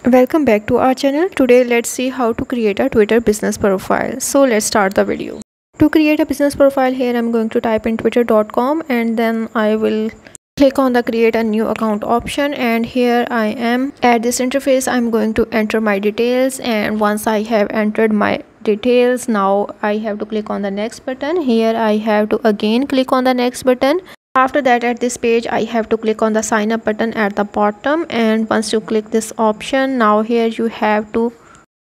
Welcome back to our channel. Today let's see how to create a Twitter business profile. So let's start the video. To create a business profile, here I'm going to type in twitter.com and then I will click on the create a new account option, and here I am at this interface. I'm going to enter my details, and once I have entered my details, now I have to click on the next button. Here I have to again click on the next button. After that, at this page I have to click on the sign up button at the bottom, and once you click this option, now here you have to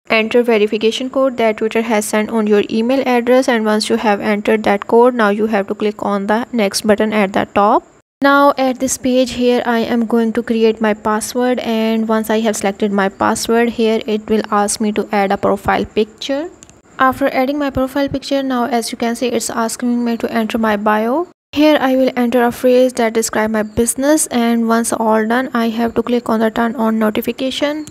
enter verification code that Twitter has sent on your email address. And once you have entered that code, now you have to click on the next button at the top. Now at this page, here I am going to create my password, and once I have selected my password, here it will ask me to add a profile picture. After adding my profile picture, now as you can see, it's asking me to enter my bio. Here I will enter a phrase that describe my business, and once all done, I have to click on the turn on notification.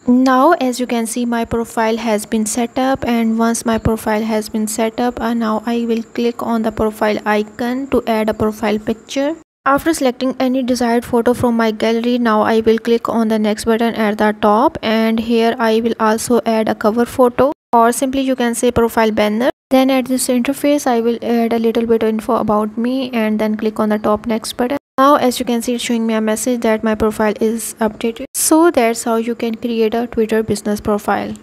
Now as you can see, my profile has been set up, and once my profile has been set up, now I will click on the profile icon to add a profile picture. After selecting any desired photo from my gallery, now I will click on the next button at the top, and here I will also add a cover photo, or simply you can say profile banner. Then at this interface I will add a little bit of info about me and then click on the top next button. Now as you can see, it's showing me a message that my profile is updated. So that's how you can create a Twitter business profile.